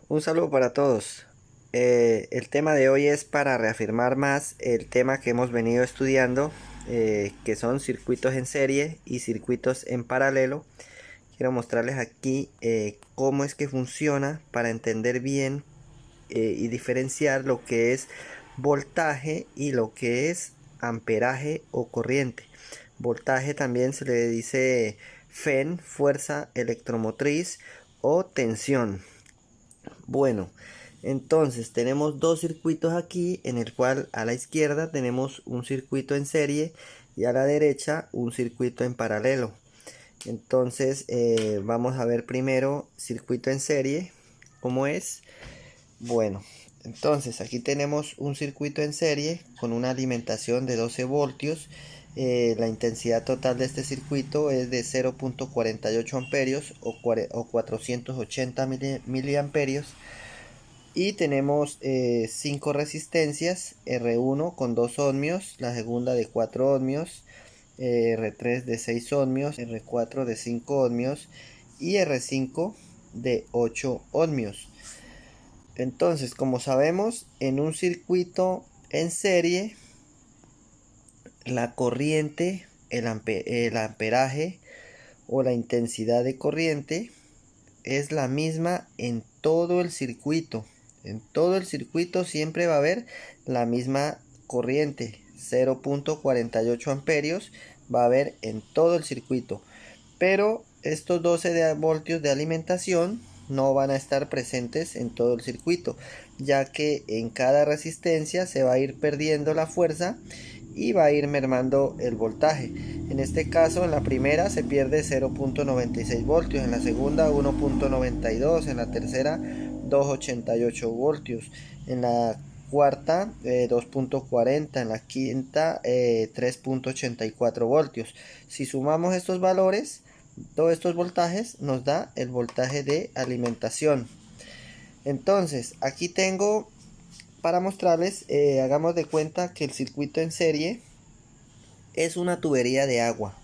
Un saludo para todos. El tema de hoy es para reafirmar más el tema que hemos venido estudiando, que son circuitos en serie y circuitos en paralelo. Quiero mostrarles aquí cómo es que funciona para entender bien y diferenciar lo que es voltaje y lo que es amperaje o corriente. Voltaje también se le dice FEN, fuerza electromotriz, o tensión. Bueno, entonces tenemos dos circuitos aquí, en el cual a la izquierda tenemos un circuito en serie y a la derecha un circuito en paralelo. Entonces vamos a ver primero circuito en serie, ¿cómo es? Bueno, entonces aquí tenemos un circuito en serie con una alimentación de 12 voltios. La intensidad total de este circuito es de 0.48 amperios o 480 miliamperios. Y tenemos 5 resistencias, R1 con 2 ohmios, la segunda de 4 ohmios, R3 de 6 ohmios, R4 de 5 ohmios y R5 de 8 ohmios. Entonces, como sabemos, en un circuito en serie, la corriente, el amperaje o la intensidad de corriente es la misma en todo el circuito. En todo el circuito siempre va a haber la misma corriente, 0.48 amperios va a haber en todo el circuito. Pero estos 12 voltios de alimentación no van a estar presentes en todo el circuito, ya que en cada resistencia se va a ir perdiendo la fuerza y va a ir mermando el voltaje. En este caso, en la primera se pierde 0.96 voltios, en la segunda 1.92, en la tercera 2.88 voltios, en la cuarta 2.40, en la quinta 3.84 voltios. Si sumamos estos valores, todos estos voltajes, nos da el voltaje de alimentación. Entonces aquí tengo para mostrarles, hagamos de cuenta que el circuito en serie es una tubería de agua.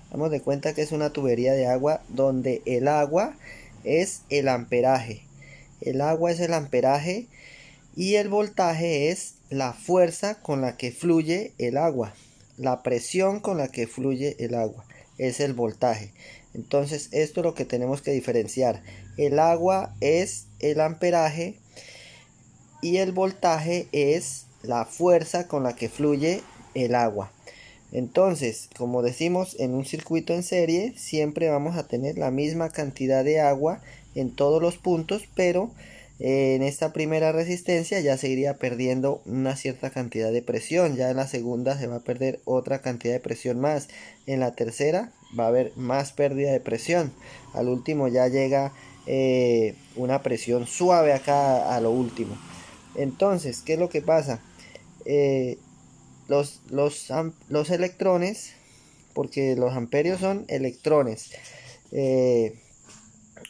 Hagamos de cuenta que es una tubería de agua donde el agua es el amperaje. El agua es el amperaje y el voltaje es la fuerza con la que fluye el agua. La presión con la que fluye el agua es el voltaje. Entonces esto es lo que tenemos que diferenciar. El agua es el amperaje y el voltaje es la fuerza con la que fluye el agua. Entonces, como decimos, en un circuito en serie siempre vamos a tener la misma cantidad de agua en todos los puntos, pero en esta primera resistencia ya se iría perdiendo una cierta cantidad de presión. Ya en la segunda se va a perder otra cantidad de presión más. En la tercera va a haber más pérdida de presión. Al último ya llega una presión suave acá a lo último. Entonces, ¿qué es lo que pasa? Eh, los electrones, porque los amperios son electrones, eh,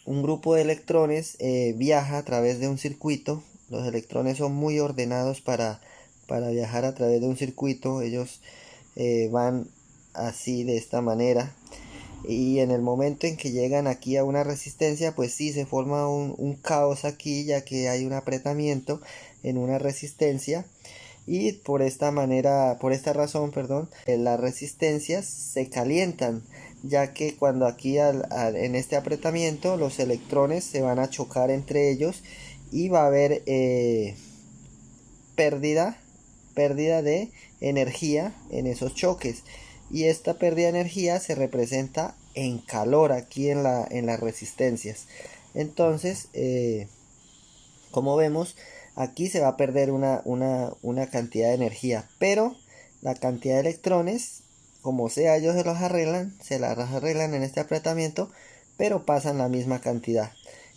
un grupo de electrones viaja a través de un circuito. Los electrones son muy ordenados para viajar a través de un circuito. Ellos van así, de esta manera, y en el momento en que llegan aquí a una resistencia, pues sí se forma un caos aquí, ya que hay un apretamiento en una resistencia. Y por esta manera, por esta razón, perdón, las resistencias se calientan, ya que cuando aquí en este apretamiento los electrones se van a chocar entre ellos y va a haber pérdida, pérdida de energía en esos choques. Y esta pérdida de energía se representa en calor aquí en las resistencias. Entonces, como vemos, aquí se va a perder una cantidad de energía, pero la cantidad de electrones, como sea, ellos se las arreglan en este apretamiento, pero pasan la misma cantidad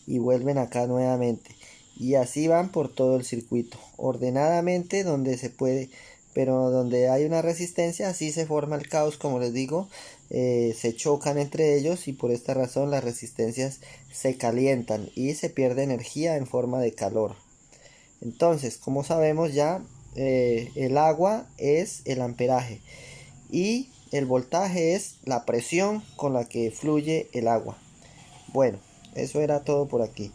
y vuelven acá nuevamente. Y así van por todo el circuito, ordenadamente donde se puede, pero donde hay una resistencia, así se forma el caos, como les digo. Se chocan entre ellos y por esta razón las resistencias se calientan y se pierde energía en forma de calor. Entonces, como sabemos ya, el agua es el amperaje y el voltaje es la presión con la que fluye el agua. Bueno, eso era todo por aquí.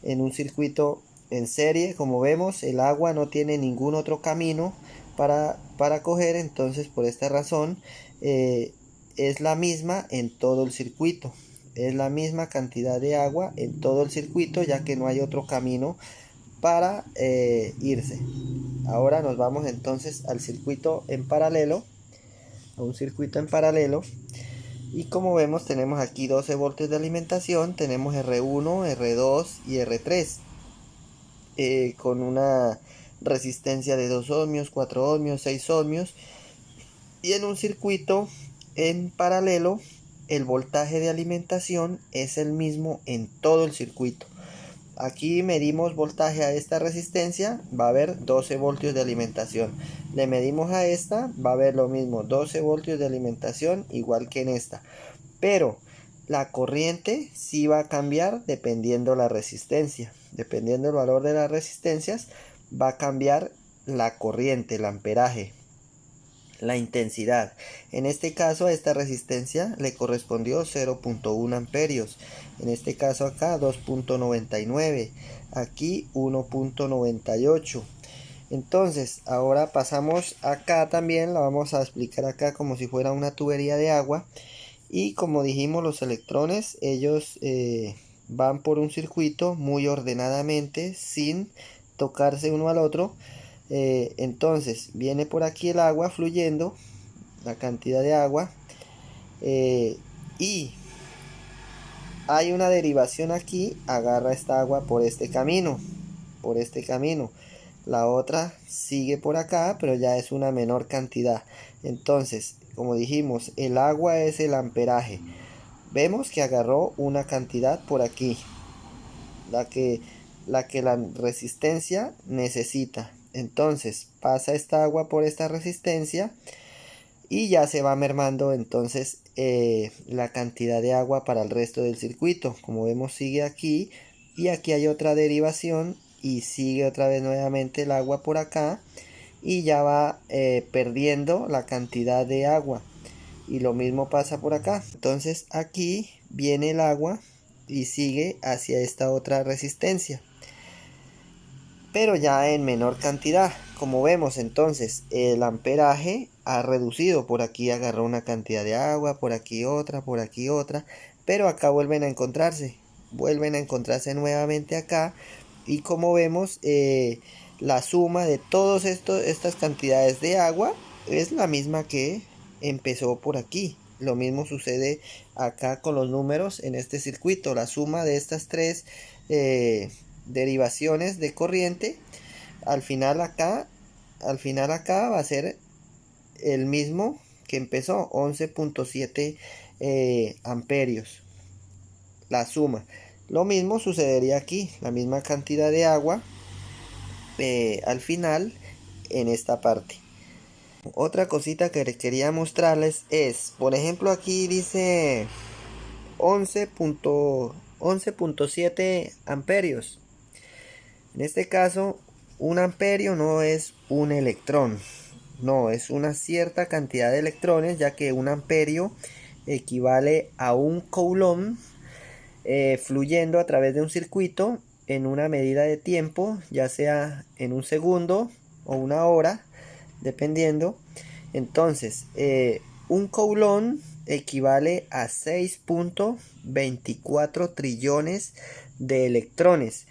en un circuito en serie. Como vemos, el agua no tiene ningún otro camino para coger, entonces por esta razón es la misma en todo el circuito. Es la misma cantidad de agua en todo el circuito, ya que no hay otro camino para irse. Ahora nos vamos entonces al circuito en paralelo, a un circuito en paralelo. Y como vemos, tenemos aquí 12 voltios de alimentación, tenemos R1, R2 y R3, con una resistencia de 2 ohmios, 4 ohmios, 6 ohmios. Y en un circuito en paralelo, el voltaje de alimentación es el mismo en todo el circuito. Aquí medimos voltaje a esta resistencia, va a haber 12 voltios de alimentación. Le medimos a esta, va a haber lo mismo, 12 voltios de alimentación, igual que en esta. Pero la corriente sí va a cambiar dependiendo la resistencia. Dependiendo el valor de las resistencias, va a cambiar la corriente, el amperaje, la intensidad. En este caso a esta resistencia le correspondió 0.1 amperios. En este caso acá 2.99. Aquí 1.98. Entonces ahora pasamos acá también. La vamos a explicar acá como si fuera una tubería de agua. Y como dijimos, los electrones ellos van por un circuito muy ordenadamente sin tocarse uno al otro. Entonces viene por aquí el agua fluyendo, la cantidad de agua, y hay una derivación aquí, agarra esta agua por este camino, la otra sigue por acá, pero ya es una menor cantidad. Entonces, como dijimos, el agua es el amperaje. Vemos que agarró una cantidad por aquí, la que la resistencia necesita. Entonces pasa esta agua por esta resistencia y ya se va mermando entonces la cantidad de agua para el resto del circuito. Como vemos, sigue aquí y aquí hay otra derivación y sigue otra vez nuevamente el agua por acá y ya va perdiendo la cantidad de agua, y lo mismo pasa por acá. Entonces aquí viene el agua y sigue hacia esta otra resistencia, pero ya en menor cantidad. Como vemos, entonces el amperaje ha reducido. Por aquí agarró una cantidad de agua, por aquí otra, pero acá vuelven a encontrarse nuevamente acá. Y como vemos, la suma de todas estas cantidades de agua es la misma que empezó por aquí. Lo mismo sucede acá con los números en este circuito. La suma de estas tres derivaciones de corriente, al final acá va a ser el mismo que empezó, 11.7 amperios, la suma. Lo mismo sucedería aquí, la misma cantidad de agua al final en esta parte. Otra cosita que les quería mostrarles es, por ejemplo, aquí dice 11.7 amperios. En este caso, un amperio no es un electrón, no, es una cierta cantidad de electrones, ya que un amperio equivale a un coulomb fluyendo a través de un circuito en una medida de tiempo, ya sea en un segundo o una hora, dependiendo. Entonces, un coulomb equivale a 6.24 trillones de electrones.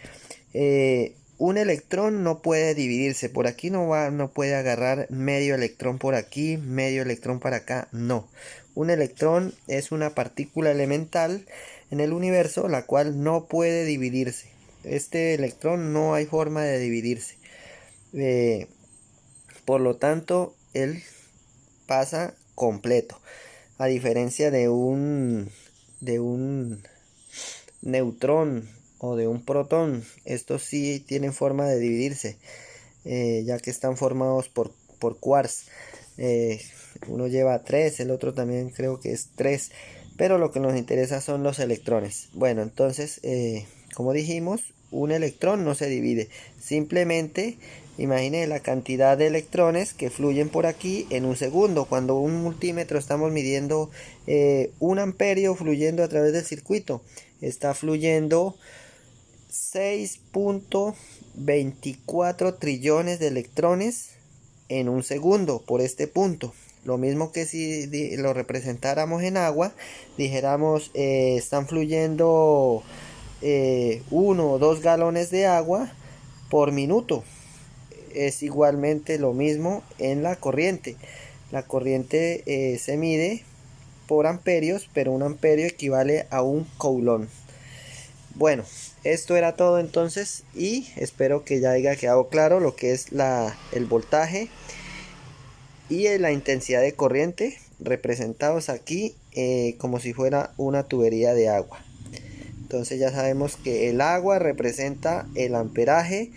Un electrón no puede dividirse. Por aquí no puede agarrar medio electrón por aquí, medio electrón para acá. No. Un electrón es una partícula elemental en el universo, la cual no puede dividirse. Este electrón no hay forma de dividirse. Por lo tanto, él pasa completo. A diferencia de un neutrón o de un protón, estos sí tienen forma de dividirse, ya que están formados por quarks. Uno lleva 3, el otro también creo que es 3, pero lo que nos interesa son los electrones. Bueno, entonces, como dijimos, un electrón no se divide, simplemente imagine la cantidad de electrones que fluyen por aquí en un segundo. Cuando un multímetro estamos midiendo un amperio fluyendo a través del circuito, está fluyendo 6.24 trillones de electrones en un segundo por este punto. Lo mismo que si lo representáramos en agua, dijéramos están fluyendo 1 o 2 galones de agua por minuto. Es igualmente lo mismo en la corriente. La corriente se mide por amperios, pero un amperio equivale a un coulomb. Bueno, esto era todo entonces y espero que ya haya quedado claro lo que es el voltaje y la intensidad de corriente representados aquí como si fuera una tubería de agua. Entonces ya sabemos que el agua representa el amperaje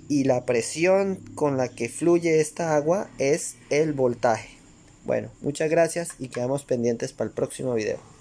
y la presión con la que fluye esta agua es el voltaje. Bueno, muchas gracias y quedamos pendientes para el próximo video.